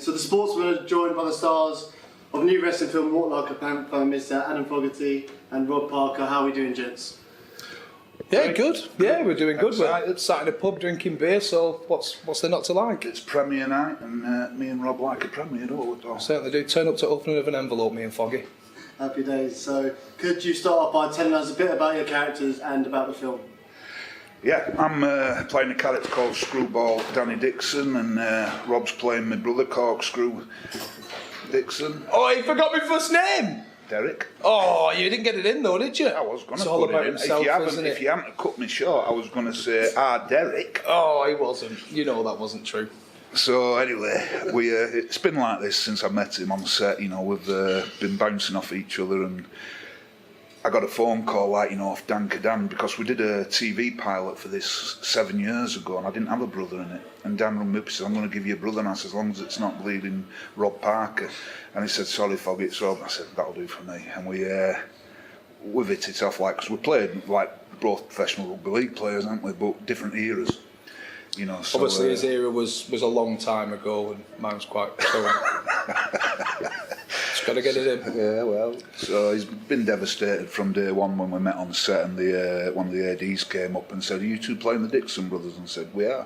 So the Sportsman are joined by the stars of new wrestling film Walk Like a Panther, Mr. Adam Fogerty and Rob Parker. How are we doing, gents? Yeah, good. Yeah, we're doing good. We're sat in a pub drinking beer, so what's there not to like? It's premiere night, and me and Rob like a premiere, don't we? Certainly do. Turn up to opening of an envelope, me and Foggy. Happy days. So could you start off by telling us a bit about your characters and about the film? Yeah, I'm playing a character called Screwball Danny Dixon, and Rob's playing my brother Corkscrew Dixon. Oh, you forgot my first name! Derek. Oh, you didn't get it in though, did you? I was going to put it in. Himself, if you hadn't cut me short, I was going to say, Derek. Oh, he wasn't. You know that wasn't true. So anyway, it's been like this since I met him on set. You know, we've been bouncing off each other, and I got a phone call, off Danker Dan, because we did a TV pilot for this 7 years ago, and I didn't have a brother in it. And Dan rang me up and said, I'm going to give you a brother, and I said, as long as it's not bleeding Rob Parker. And he said, sorry, Foggy, it's Rob. I said, that'll do for me. And we've hit it off, because we played like both professional rugby league players, haven't we, but different eras. You know, so, obviously his era was a long time ago, and mine's quite current. Just got to get it in. Yeah, well, so he's been devastated from day one when we met on set, and one of the ADs came up and said, are you two playing the Dixon brothers? And said, we are.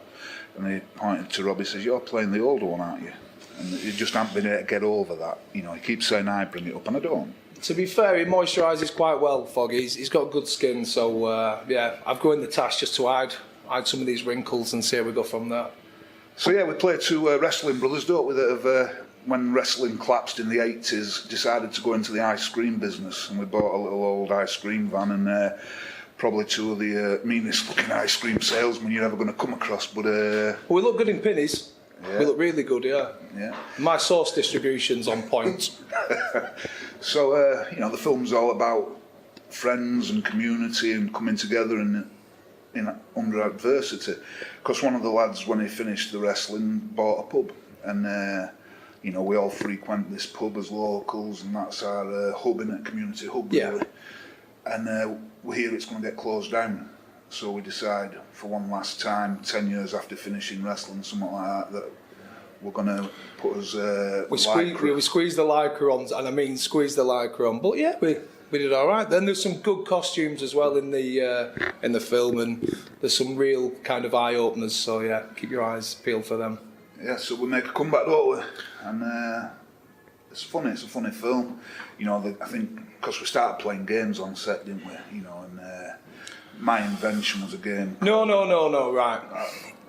And he pointed to Rob, he says, you're playing the older one, aren't you? And he just hasn't been able to get over that. You know, he keeps saying I bring it up, and I don't. To be fair, he moisturises quite well, Foggy. He's got good skin, so yeah, I've got in the task just to hide some of these wrinkles and see how we go from there. So yeah, we play two wrestling brothers, don't we, that have, when wrestling collapsed in the 80s, decided to go into the ice cream business, and we bought a little old ice cream van, and probably two of the meanest looking ice cream salesmen you're ever going to come across. But we look good in pinnies. Yeah. We look really good, yeah. Yeah. My sauce distribution's on point. So the film's all about friends and community and coming together and under adversity. Because one of the lads, when he finished the wrestling, bought a pub, and we all frequent this pub as locals, and that's our hub, in a community hub, really. And we hear it's going to get closed down, so we decide for one last time, 10 years after finishing wrestling, something like that we're going to put us we squeeze the lycra on, and I mean squeeze the lycra on, but yeah, we did all right. Then there's some good costumes as well in the film, and there's some real kind of eye openers. So yeah, keep your eyes peeled for them. Yeah, so we make a comeback, don't we? And it's funny. It's a funny film. I think because we started playing games on set, didn't we? And my invention was a game. No. Right.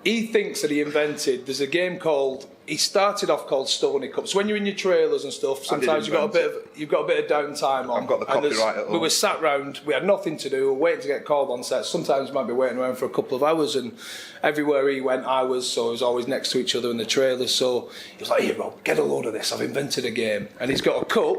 He thinks that he invented. There's a game called. He started off called Stony Cup. So when you're in your trailers and stuff, sometimes you've got a bit of downtime on. I've got the copyright at home. We were sat round. We had nothing to do. We were waiting to get called on set. Sometimes we might be waiting around for a couple of hours. And everywhere he went, I was always next to each other in the trailers. So he was like, "Here, Rob, get a load of this. I've invented a game." And he's got a cup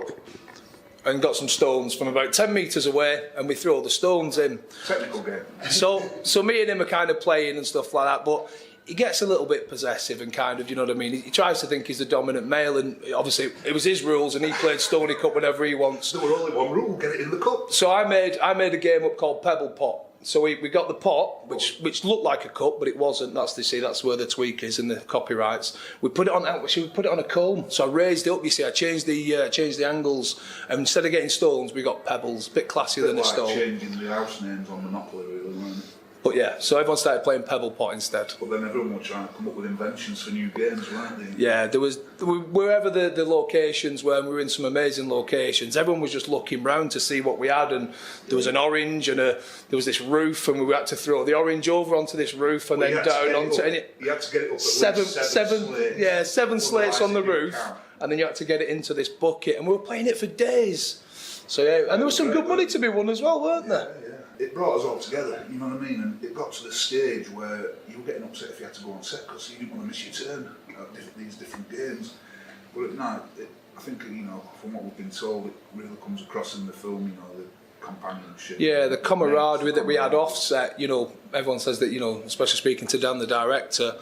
and got some stones from about 10 metres away, and we throw the stones in. Technical game. So me and him are kind of playing and stuff like that, but he gets a little bit possessive and kind of, you know what I mean? He tries to think he's the dominant male, and obviously it was his rules, and he played Stony Cup whenever he wants. There was only one rule: get it in the cup. So I made a game up called Pebble Pot. So we got the pot, which looked like a cup, but it wasn't. That's where the tweak is in the copyrights. We put it on a comb. So I raised it up. You see, I changed the angles, and instead of getting stones, we got pebbles. A bit classier than a stone. Changing the house names on Monopoly, really, weren't it? But yeah, so everyone started playing Pebble Pot instead. But then everyone was trying to come up with inventions for new games, weren't they? Yeah, wherever the locations were, and we were in some amazing locations, everyone was just looking round to see what we had, and there was an orange, and there was this roof, and we had to throw the orange over onto this roof and then down onto it. You had to get it up at seven slates on the roof, and then you had to get it into this bucket, and we were playing it for days. So yeah, and there was some good money to be won as well, weren't there? Yeah. It brought us all together, you know what I mean? And it got to the stage where you were getting upset if you had to go on set because you didn't want to miss your turn at these different games. But at night, I think, from what we've been told, it really comes across in the film, the companionship. Yeah, the camaraderie that we had offset, everyone says that, especially speaking to Dan, the director,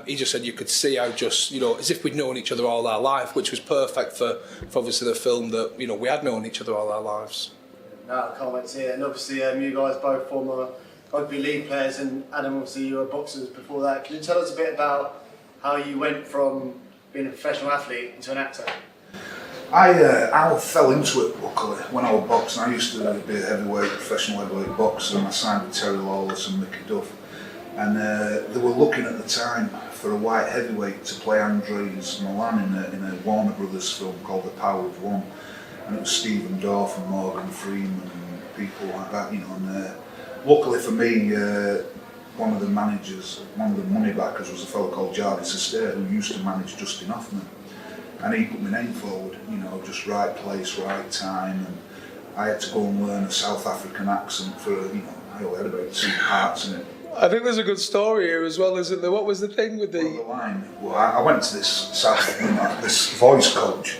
he just said you could see how just, as if we'd known each other all our life, which was perfect for obviously the film that, we had known each other all our lives. No, I can't wait to see it. And obviously you guys both former rugby league players, and Adam, obviously you were boxers before that. Can you tell us a bit about how you went from being a professional athlete into an actor? I fell into it luckily when I was boxing. I used to be a professional heavyweight boxer, and I signed with Terry Lawless and Mickey Duff. And they were looking at the time for a white heavyweight to play Andres Milan in a Warner Brothers film called The Power of One. And it was Stephen Dorff and Morgan Freeman and people like that, you know. And luckily for me, one of the managers, one of the money backers was a fellow called Jarvis Astaire who used to manage Dustin Hoffman. And he put my name forward, you know, just right place, right time. And I had to go and learn a South African accent for, you know, I only had about 2 parts in it. I think there's a good story here as well, isn't there? What was the thing with the... Well, the line, well, I went to this South African, this voice coach,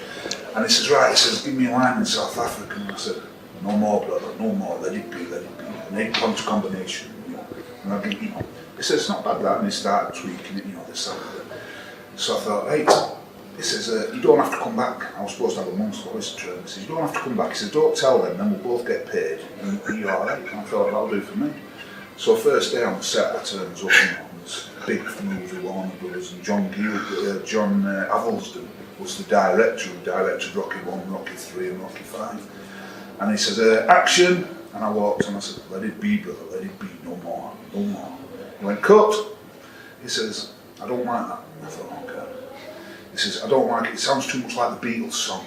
and he says, right, he says, give me a line in South African. And I said, no more, brother, no more, let it be, let it be. An 8-punch combination, you know. And I think, you know, he said, it's not bad that, and he started tweaking it, you know, this, that, that. So I thought, hey, he says, you don't have to come back. I was supposed to have a month's voice training. He says, you don't have to come back. He says, don't tell them, then we'll both get paid. And you're all right. And I thought, that'll do for me. So first day on the set, I turns up on this big movie, Warner Brothers, and John Avildsen was the director who directed Rocky 1, Rocky 3 and Rocky 5. And he says, action. And I walked and I said, let it be, brother, let it be, no more, no more. He went, cut. He says, I don't like that. I thought, okay. He says, I don't like it, it sounds too much like the Beatles song.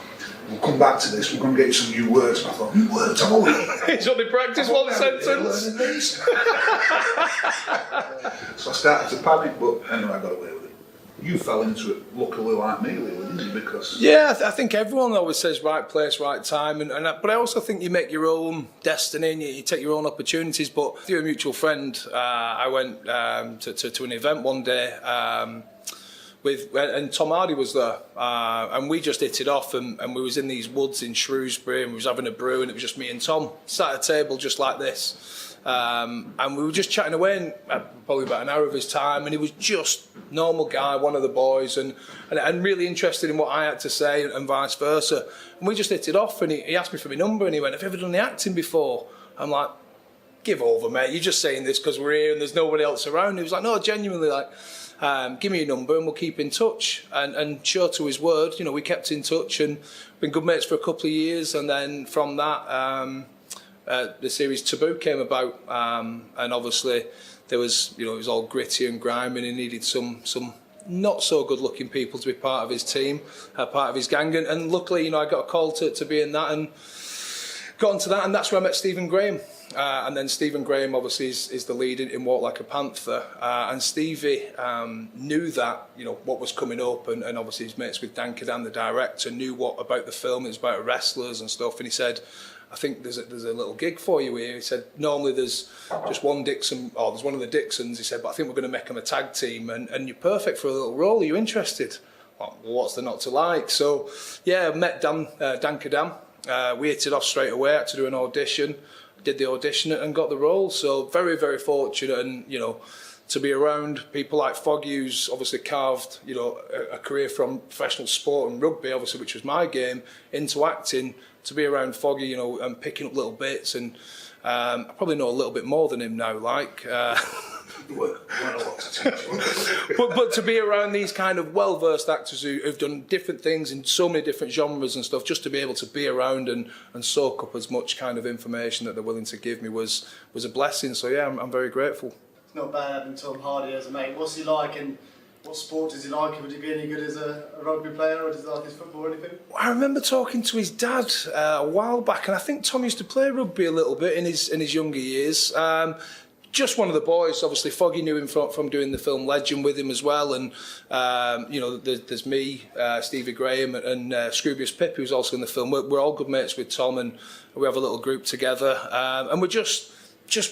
We'll come back to this, we're going to get you some new words. And I thought, new words? I've already... He's only practiced one sentence. So I started to panic, but anyway, I got away with it. You fell into it luckily like me, really, didn't you? Because... Yeah, I think everyone always says right place, right time, but I also think you make your own destiny and you take your own opportunities. But through a mutual friend, I went to an event one day, and Tom Hardy was there, and we just hit it off, and we was in these woods in Shrewsbury, and we was having a brew, and it was just me and Tom sat at a table just like this, and we were just chatting away, and probably about an hour of his time, and he was just normal guy, one of the boys, and really interested in what I had to say, and vice versa, and we just hit it off, and he asked me for my number, and he went, have you ever done the acting before? I'm like, give over, mate, you're just saying this because we're here and there's nobody else around. He was like, no, genuinely, like, give me your number and we'll keep in touch. And sure to his word, you know, we kept in touch and been good mates for a couple of years. And then from that, the series Taboo came about. And obviously there was, you know, it was all gritty and grimy and he needed some not so good looking people to be part of his team, part of his gang. And luckily, you know, I got a call to be in that and got into that. And that's where I met Stephen Graham. And then Stephen Graham obviously is the lead in Walk Like a Panther, and Stevie knew that, you know, what was coming up, and obviously his mates with Dan Cadan, the director, knew what about the film. It was about wrestlers and stuff, and he said, I think there's a little gig for you here. He said, normally there's just one Dixon, or there's one of the Dixons, he said, but I think we're going to make them a tag team, and you're perfect for a little role. Are you interested? Well, what's there not to like? So yeah, I met Dan Cadan. We hit it off straight away. I had to do an audition. Did the audition and got the role, so very, very fortunate, and you know, to be around people like Foggy, who's obviously carved, you know, a career from professional sport and rugby, obviously, which was my game, into acting. To be around Foggy, you know, and picking up little bits, and I probably know a little bit more than him now, like. But to be around these kind of well-versed actors who've done different things in so many different genres and stuff, just to be able to be around and soak up as much kind of information that they're willing to give me was a blessing. So yeah, I'm very grateful. It's not bad having Tom Hardy as a mate. What's he like and what sport does he like? Would he be any good as a rugby player, or does he like his football or anything? I remember talking to his dad a while back, and I think Tom used to play rugby a little bit in his younger years. Just one of the boys. Obviously, Foggy knew him from doing the film Legend with him as well, and you know, there's me, Stevie Graham, and Scroobius Pip, who's also in the film. We're all good mates with Tom, and we have a little group together, and we're just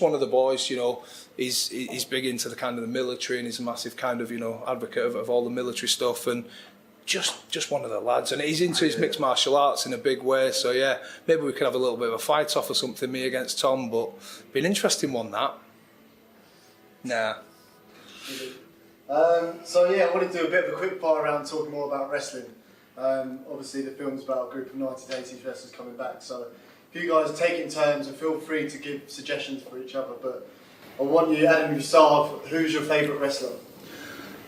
one of the boys. You know, he's big into the kind of the military, and he's a massive kind of, you know, advocate of all the military stuff, and just one of the lads, and he's into his mixed martial arts in a big way. So yeah, maybe we could have a little bit of a fight off or something, me against Tom, but be an interesting one that. Nah. So yeah, I want to do a bit of a quick part around talking more about wrestling. Obviously the film's about a group of 1980s wrestlers coming back, so if you guys take it in turns and feel free to give suggestions for each other, but I want you, Adam, you start off, who's your favourite wrestler?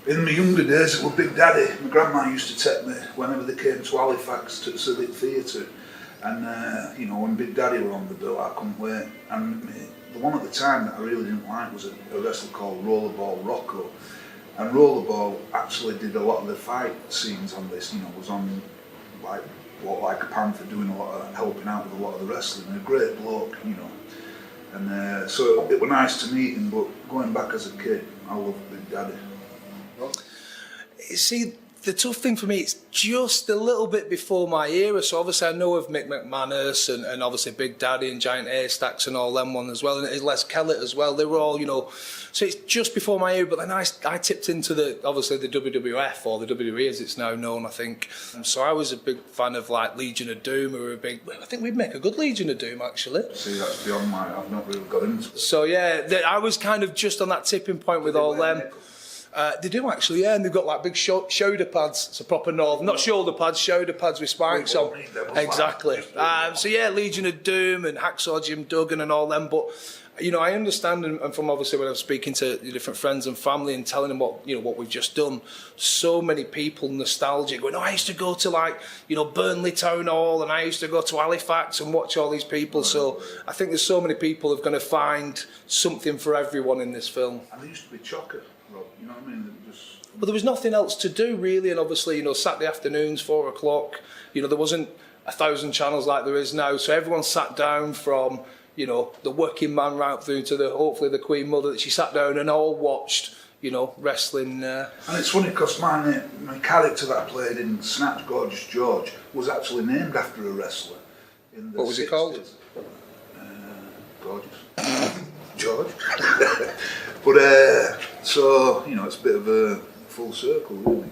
In my younger days, it was Big Daddy. My grandma used to take me whenever they came to Halifax to the Civic Theatre. And, you know, when Big Daddy were on the bill, I couldn't wait. And the one at the time that I really didn't like was a wrestler called Rollerball Rocco. And Rollerball actually did a lot of the fight scenes on this, you know, was on like a Panther, doing a lot of, helping out with a lot of the wrestling. And a great bloke, you know. And so it was nice to meet him, but going back as a kid, I loved Big Daddy. See, the tough thing for me, it's just a little bit before my era. So obviously I know of Mick McManus and obviously Big Daddy and Giant Haystacks and all them ones as well, and Les Kellett as well. They were all, you know, so it's just before my era. But then I tipped into obviously the WWF, or the WWE as it's now known, I think. So I was a big fan of like Legion of Doom. I think we'd make a good Legion of Doom actually. See, that's beyond I've not really got into it. So yeah, I was kind of just on that tipping point with all them. They do actually, yeah, and they've got like big shoulder pads. It's a proper not shoulder pads, shoulder pads with spikes on. Exactly. So yeah, Legion of Doom and Hacksaw Jim Duggan and all them. But you know, I understand, and from obviously when I was speaking to different friends and family and telling them what we've just done, so many people nostalgic going, oh, I used to go to like, you know, Burnley Town Hall, and I used to go to Halifax and watch all these people. So I think there's so many people who are going to find something for everyone in this film. And they used to be chocker. You know what I mean? But there was nothing else to do really, and obviously, you know, Saturday afternoons, 4 o'clock, you know, there wasn't 1,000 channels like there is now, so everyone sat down from, you know, the working man right through to hopefully the Queen Mother, that she sat down and all watched, you know, wrestling. And it's funny because my character that I played in Snatch, Gorgeous George, was actually named after a wrestler. In the what was 60s. He called? Gorgeous George. But so, you know, it's a bit of a full circle, really.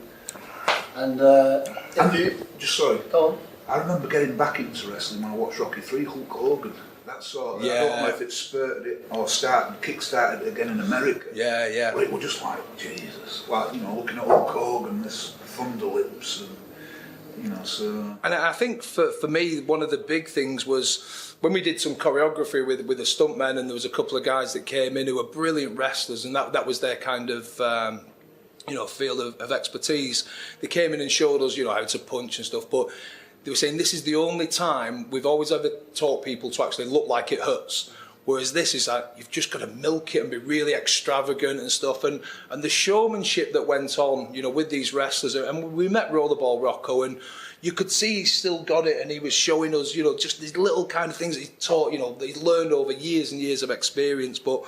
And sorry. Go on. I remember getting back into wrestling when I watched Rocky 3, Hulk Hogan. That sort of, I don't know if it spurted it or kick-started it again in America. Yeah, yeah. But it was just like, Jesus. Like, you know, looking at Hulk Hogan, this Thunder Lips, and, you know, so... And I think for me, one of the big things was when we did some choreography with the stuntmen, and there was a couple of guys that came in who were brilliant wrestlers, and that was their kind of... you know, field of expertise. They came in and showed us, you know, how to punch and stuff, but they were saying this is the only time we've always ever taught people to actually look like it hurts. Whereas this is like, you've just got to milk it and be really extravagant and stuff. And the showmanship that went on, you know, with these wrestlers. And we met Rollerball Rocco, and you could see he still got it, and he was showing us, you know, just these little kind of things that he taught, you know, that he learned over years and years of experience. But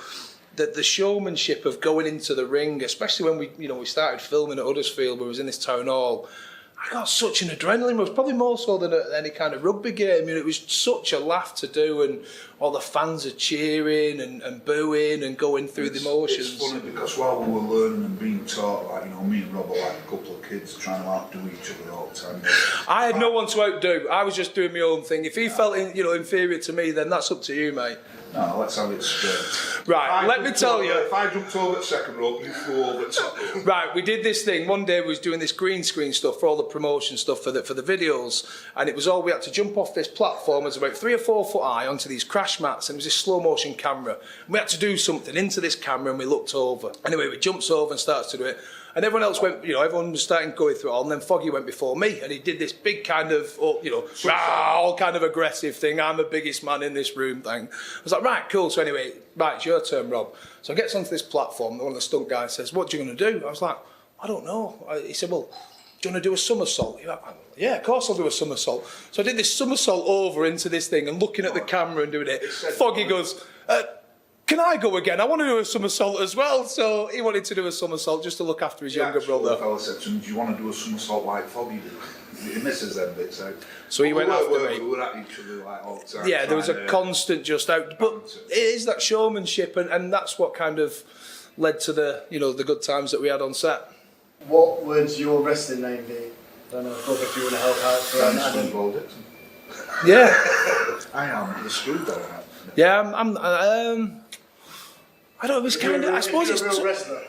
the showmanship of going into the ring, especially when we started filming at Huddersfield, where we was in this town hall, I got such an adrenaline rush, probably more so than any kind of rugby game. You know, it was such a laugh to do, and all the fans are cheering and booing and going through the motions. It's funny because while we were learning and being taught, like, you know, me and Rob are like a couple of kids trying to outdo each other all the time. I had no one to outdo. I was just doing my own thing. If he felt inferior to me, then that's up to you, mate. No, let's have it straight. Right, let me tell you. If I jumped over the second rope, you flew over the top rope. Right, we did this thing. One day we was doing this green screen stuff for all the promotion stuff for the videos, and it was all, we had to jump off this platform. It was about 3 or 4 foot high onto these crash mats, and it was this slow motion camera. And we had to do something into this camera, and we looked over. Anyway, we jumped over and started to do it. And everyone else went, you know, everyone was starting going through it all, and then Foggy went before me, and he did this big kind of, you know, all kind of aggressive thing. I'm the biggest man in this room thing. I was like, right, cool. So anyway, right, it's your turn, Rob. So I get onto this platform, one of the stunt guys says, what are you going to do? I was like, I don't know. He said, well, do you want to do a somersault? Like, yeah, of course I'll do a somersault. So I did this somersault over into this thing and looking at the camera and doing it. Foggy goes, can I go again? I want to do a somersault as well. So he wanted to do a somersault just to look after his younger brother. The fella said to him, do you want to do a somersault like Foggy did? He misses them bits out. So he went after me. We were at each other like all the time. Yeah, there was a constant just out. But it is that showmanship, and that's what kind of led to the, you know, the good times that we had on set. What would your wrestling name be? I don't know, Bob, if you want to help out for Adam. Dixon. Yeah. I am the screwdriver. Yeah, I'm I don't know, it was kind of, I suppose it's... a real wrestler.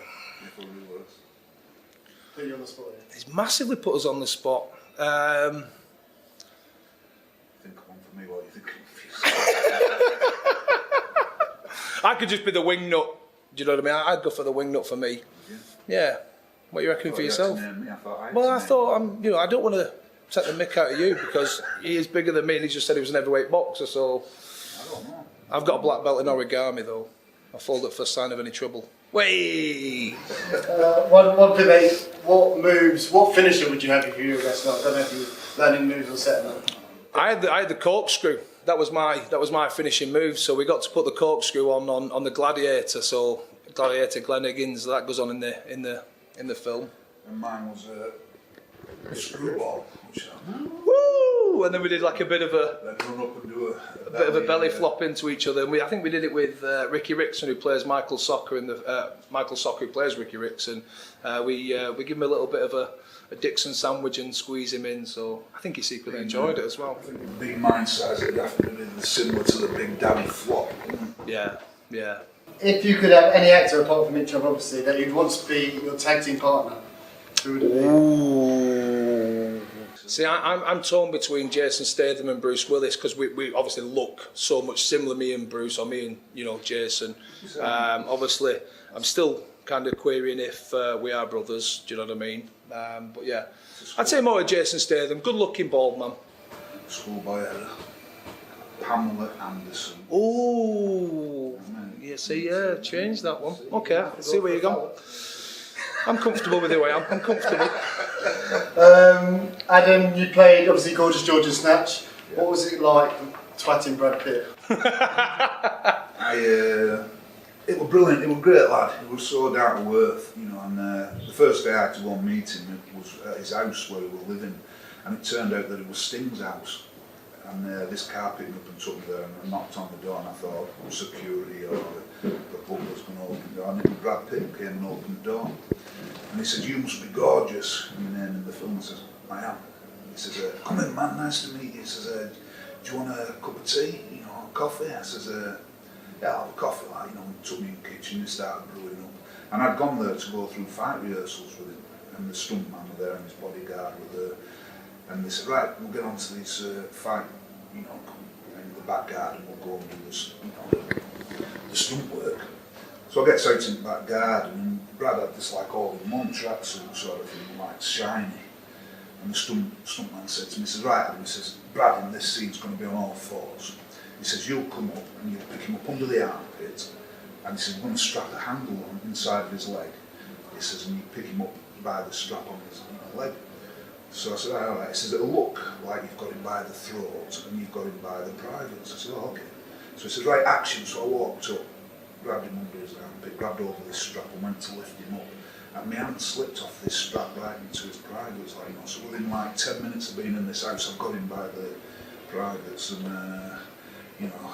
Put you on the spot, yeah. It's massively put us on the spot. Think one for me while you think. I could just be the wing nut. Do you know what I mean? I'd go for the wing nut for me. Yeah. What are you reckoning for yourself? I I don't want to take the mick out of you because he is bigger than me and he just said he was an heavyweight boxer, so... I don't know. I've got a black belt in origami though. I fold it for a sign of any trouble. Way! One thing, what finisher would you have if you were a wrestler? I don't know if you were learning moves or setting up. I had the corkscrew. That was my finishing move. So we got to put the corkscrew on the gladiator. So gladiator Glenn Higgins, that goes on in the film. And mine was a screwball. Woo! And then we did like a bit of a Then run up and do a bit of a belly flop into each other. And I think we did it with Ricky Rickson, who plays Michael Socker in the Michael Socker, who plays Ricky Rickson. We give him a little bit of a Dixon sandwich and squeeze him in. So I think he secretly enjoyed it as well. I think the big mind size would have to be similar to the Big Daddy flop. Yeah. If you could have any actor apart from Mitchell, obviously, that you'd want to be your tag team partner, who would it be? Ooh. See, I'm torn between Jason Statham and Bruce Willis because we obviously look so much similar, me and Bruce, or me and Jason. Obviously, I'm still kind of querying if we are brothers. Do you know what I mean? But yeah, I'd say more of Jason Statham. Good-looking bald man. Schoolboy era. Pamela Anderson. Ooh. Yeah, change that one. Okay, I can see where you're going. I'm comfortable with who I am. I'm comfortable. Adam, you played obviously Gorgeous George in Snatch. Yeah. What was it like twatting Brad Pitt? It was brilliant. It was great, lad. It was so down to earth, And the first day I had to go and meet him, it was at his house where we were living, and it turned out that it was Sting's house. And this car picked me up and took me there, and I knocked on the door, and I thought security or the butler's going to open the door. And it was Brad Pitt who came and opened the door. And he said, "You must be gorgeous." And my name in the film, I says, "I am." He says, "Come in, man, nice to meet you." He says, "Do you want a cup of tea, coffee?" I says, "Yeah, I'll have a coffee." He took me in the kitchen, he started brewing up. And I'd gone there to go through fight rehearsals with him, and the stuntman were there and his bodyguard were there. And they said, "Right, we'll get on to this fight, in the back garden, we'll go and do the stunt work." So I get out in the back garden, and Brad had this all-in-one tracksuit sort of thing, like shiny. And the stuntman said to me, he says, "Right, Adam," he says, "Brad in this scene's going to be on all fours." He says, "You'll come up and you'll pick him up under the armpit, and he says, we're going to strap a handle on inside of his leg." He says, "And you pick him up by the strap on his leg." So I said, "All right." He says, "It'll look like you've got him by the throat and you've got him by the privates." I said, "Oh, okay." So he says, "Right, action." So I walked up, grabbed him under his armpit, grabbed over this strap and went to lift him up. And my hand slipped off this strap right into his privates. So within 10 minutes of being in this house, I've got him by the privates. And,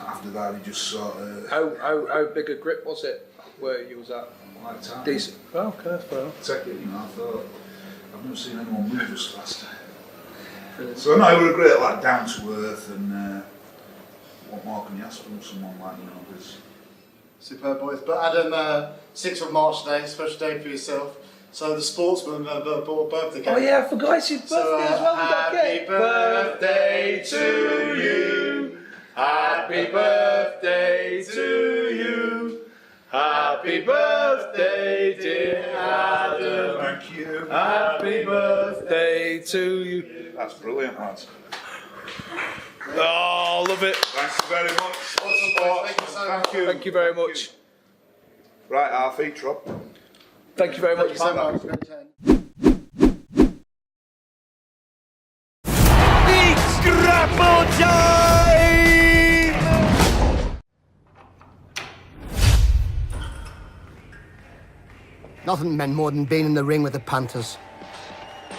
after that, he just sort of... How big a grip was it where you was at? Like time. Decent. Oh, okay, fair enough. Take it, I thought... I've never seen anyone move as fast. So no, we were a great lad, down to earth, and what more can you ask from someone like this? Superb, boys. But Adam, 6th of March today, special day for yourself. So the Sportsman bought a birthday cake. Oh yeah, I forgot it's your birthday as well. Happy birthday to you. Happy birthday to you. Happy birthday, dear Adam. Thank you. Happy birthday to you. That's brilliant, lads. Oh, love it. Thank you very much. Thank you so much. Thank you very much. Right, our feet, Rob. Thank you very much. Thank you so much. Great turn. Big scrapple time! Nothing meant more than being in the ring with the Panthers.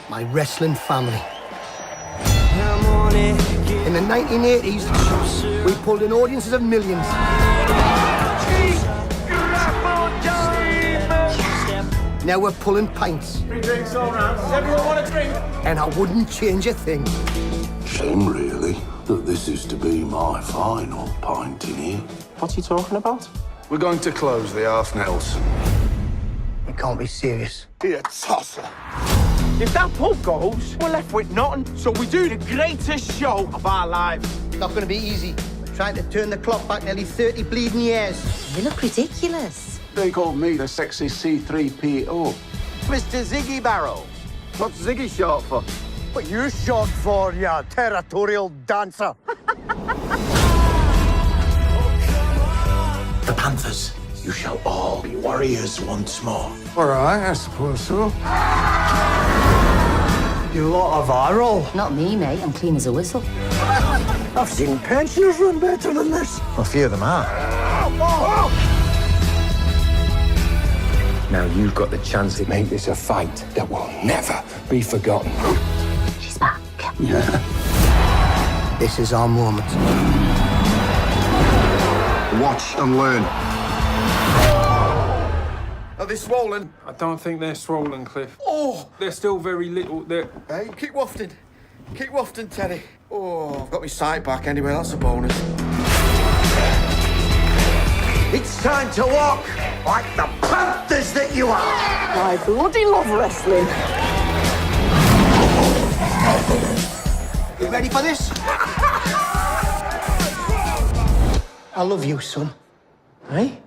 My wrestling family. In the 1980s, we pulled in audiences of millions. Now we're pulling pints. Free drinks all round. Does everyone want a drink? And I wouldn't change a thing. Shame, really, that this is to be my final pint in here. What are you talking about? We're going to close the Half Nelson. You can't be serious. Be a tosser. If that pub goes, we're left with nothing. So we do the greatest show of our lives. It's not going to be easy. We're trying to turn the clock back nearly 30 bleeding years. You look ridiculous. They called me the sexy C3PO. Mr. Ziggy Barrow. What's Ziggy short for? What you short for, you territorial dancer? The Panthers, you shall all be warriors once more. All right, I suppose so. You lot of eye roll. Not me, mate. I'm clean as a whistle. I've seen pensioners run better than this. A few of them are. Now you've got the chance to make this a fight that will never be forgotten. She's back. Yeah. This is our moment. Watch and learn. Are they swollen? I don't think they're swollen, Cliff. Oh! They're still very little. They're... Hey, keep wafting. Keep wafting, Teddy. Oh, I've got my sight back anyway, that's a bonus. It's time to walk like the Panthers that you are! I bloody love wrestling. You ready for this? I love you, son. Hey?